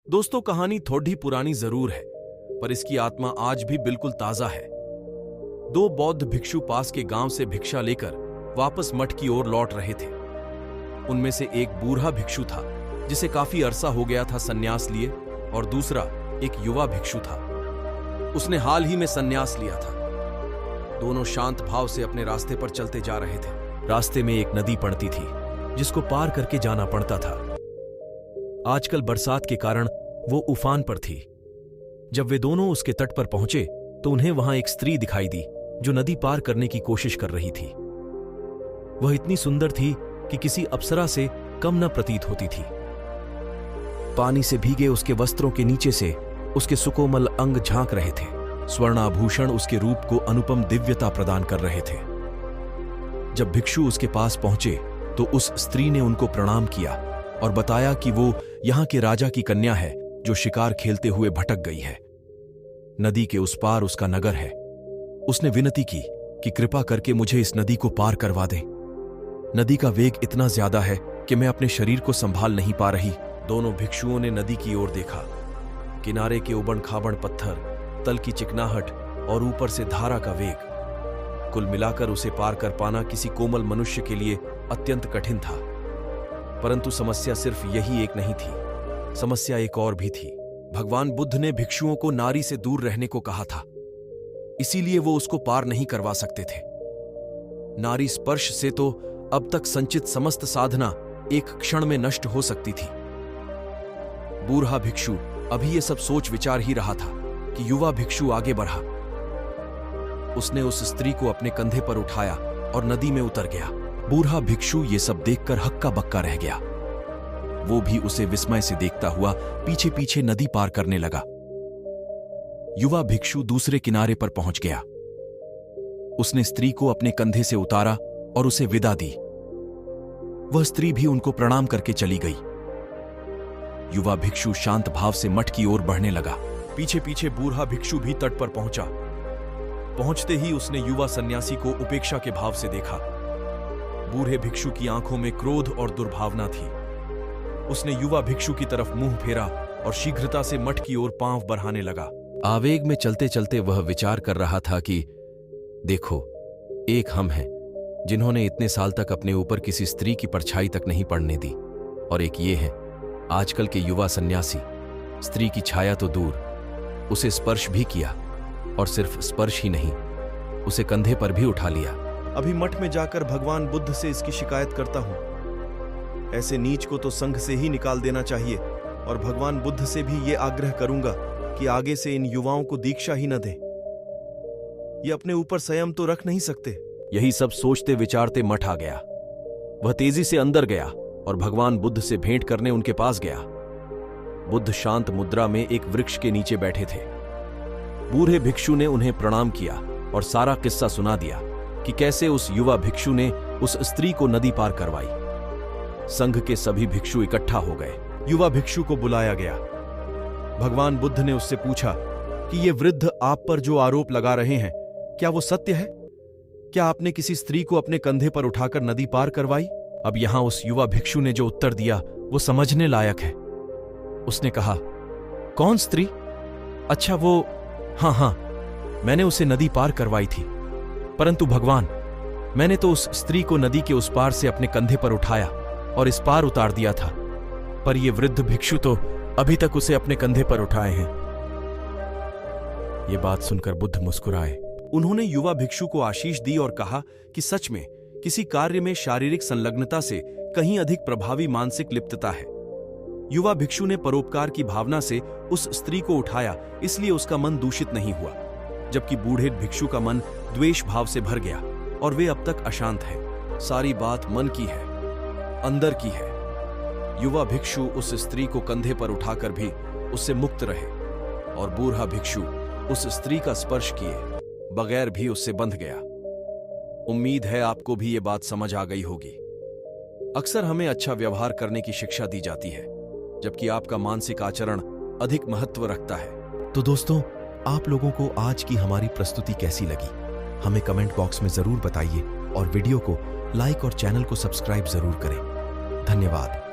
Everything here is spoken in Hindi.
दोस्तों, कहानी थोड़ी पुरानी जरूर है, पर इसकी आत्मा आज भी बिल्कुल ताजा है। दो बौद्ध भिक्षु पास के गांव से भिक्षा लेकर वापस मठ की ओर लौट रहे थे। उनमें से एक बूढ़ा भिक्षु था जिसे काफी अरसा हो गया था संन्यास लिए, और दूसरा एक युवा भिक्षु था। उसने हाल ही में संन्यास लिया था। दोनों शांत भाव से अपने रास्ते पर चलते जा रहे थे। रास्ते में एक नदी पड़ती थी जिसको पार करके जाना पड़ता था। आजकल बरसात के कारण वो उफान पर थी। जब वे दोनों उसके तट पर पहुंचे तो उन्हें वहां एक स्त्री दिखाई दी जो नदी पार करने की कोशिश कर रही थी। वह इतनी सुंदर थी कि किसी अप्सरा से कम न प्रतीत होती थी। पानी से भीगे उसके वस्त्रों के नीचे से उसके सुकोमल अंग झांक रहे थे। स्वर्णाभूषण उसके रूप को अनुपम दिव्यता प्रदान कर रहे थे। जब भिक्षु उसके पास पहुंचे तो उस स्त्री ने उनको प्रणाम किया और बताया कि वो यहां के राजा की कन्या है जो शिकार खेलते हुए भटक गई है। नदी के उस पार उसका नगर है। उसने विनती की कि कृपा करके मुझे इस नदी को पार करवा दें। नदी का वेग इतना ज्यादा है कि मैं अपने शरीर को संभाल नहीं पा रही। दोनों भिक्षुओं ने नदी की ओर देखा। किनारे के उबड़ खाबड़ पत्थर, तल की चिकनाहट और ऊपर से धारा का वेग, कुल मिलाकर उसे पार कर पाना किसी कोमल मनुष्य के लिए अत्यंत कठिन था। परंतु समस्या सिर्फ यही एक नहीं थी, समस्या एक और भी थी। भगवान बुद्ध ने भिक्षुओं को नारी से दूर रहने को कहा था, इसीलिए वो उसको पार नहीं करवा सकते थे। नारी स्पर्श से तो अब तक संचित समस्त साधना एक क्षण में नष्ट हो सकती थी। बूढ़ा भिक्षु अभी ये सब सोच विचार ही रहा था कि युवा भिक्षु आगे बढ़ा। उसने उस स्त्री को अपने कंधे पर उठाया और नदी में उतर गया। बूढ़ा भिक्षु ये सब देखकर हक्का बक्का रह गया। वो भी उसे विस्मय से देखता हुआ पीछे पीछे नदी पार करने लगा। युवा भिक्षु दूसरे किनारे पर पहुंच गया। उसने स्त्री को अपने कंधे से उतारा और उसे विदा दी। वह स्त्री भी उनको प्रणाम करके चली गई। युवा भिक्षु शांत भाव से मठ की ओर बढ़ने लगा। पीछे पीछे बूढ़ा भिक्षु भी तट पर पहुंचा। पहुंचते ही उसने युवा सन्यासी को उपेक्षा के भाव से देखा। बूढ़े भिक्षु की आंखों में क्रोध और दुर्भावना थी। उसने युवा भिक्षु की तरफ मुंह फेरा और शीघ्रता से मठ की ओर पांव बढ़ाने लगा। आवेग में चलते चलते वह विचार कर रहा था कि देखो, एक हम हैं जिन्होंने इतने साल तक अपने ऊपर किसी स्त्री की परछाई तक नहीं पड़ने दी, और एक ये है आजकल के युवा सन्यासी। स्त्री की छाया तो दूर, उसे स्पर्श भी किया, और सिर्फ स्पर्श ही नहीं, उसे कंधे पर भी उठा लिया। अभी मठ में जाकर भगवान बुद्ध से इसकी शिकायत करता हूं। ऐसे नीच को तो संघ से ही निकाल देना चाहिए, और भगवान बुद्ध से भी ये आग्रह करूंगा कि आगे से इन युवाओं को दीक्षा ही न दें। ये अपने ऊपर संयम तो रख नहीं सकते। यही सब सोचते विचारते मठ आ गया। वह तेजी से अंदर गया और भगवान बुद्ध से भेंट करने उनके पास गया। बुद्ध शांत मुद्रा में एक वृक्ष के नीचे बैठे थे। बूढ़े भिक्षु ने उन्हें प्रणाम किया और सारा किस्सा सुना दिया कि कैसे उस युवा भिक्षु ने उस स्त्री को नदी पार करवाई। संघ के सभी भिक्षु इकट्ठा हो गए। युवा भिक्षु को बुलाया गया। भगवान बुद्ध ने उससे पूछा कि ये वृद्ध आप पर जो आरोप लगा रहे हैं, क्या वो सत्य है? क्या आपने किसी स्त्री को अपने कंधे पर उठाकर नदी पार करवाई? अब यहां उस युवा भिक्षु ने जो उत्तर दिया वो समझने लायक है। उसने कहा, कौन स्त्री? अच्छा वो, हाँ, मैंने उसे नदी पार करवाई थी। परंतु भगवान, मैंने तो उस स्त्री को नदी के उस पार से अपने कंधे पर उठाया और इस पार उतार दिया था, पर ये वृद्ध भिक्षु तो अभी तक उसे अपने कंधे पर उठाए हैं। ये बात सुनकर बुद्ध मुस्कुराए। उन्होंने युवा भिक्षु को आशीष दी और कहा कि सच में किसी कार्य में शारीरिक संलग्नता से कहीं अधिक प्रभावी मानसिक लिप्तता है। युवा भिक्षु ने परोपकार की भावना से उस स्त्री को उठाया, इसलिए उसका मन दूषित नहीं हुआ, जबकि बूढ़े भिक्षु का मन द्वेष भाव से भर गया और वे अब तक अशांत हैं। सारी बात मन की है, अंदर की है। युवा भिक्षु उस स्त्री को कंधे पर उठाकर भी उससे मुक्त रहे, और बूढ़ा भिक्षु उस स्त्री का स्पर्श किए बगैर भी उससे बंध गया। उम्मीद है आपको भी ये बात समझ आ गई होगी। अक्सर हमें अच्छा व्यवहार करने की शिक्षा दी जाती है, जबकि आपका मानसिक आचरण अधिक महत्व रखता है। तो दोस्तों, आप लोगों को आज की हमारी प्रस्तुति कैसी लगी, हमें कमेंट बॉक्स में जरूर बताइए, और वीडियो को लाइक और चैनल को सब्सक्राइब जरूर करें। धन्यवाद।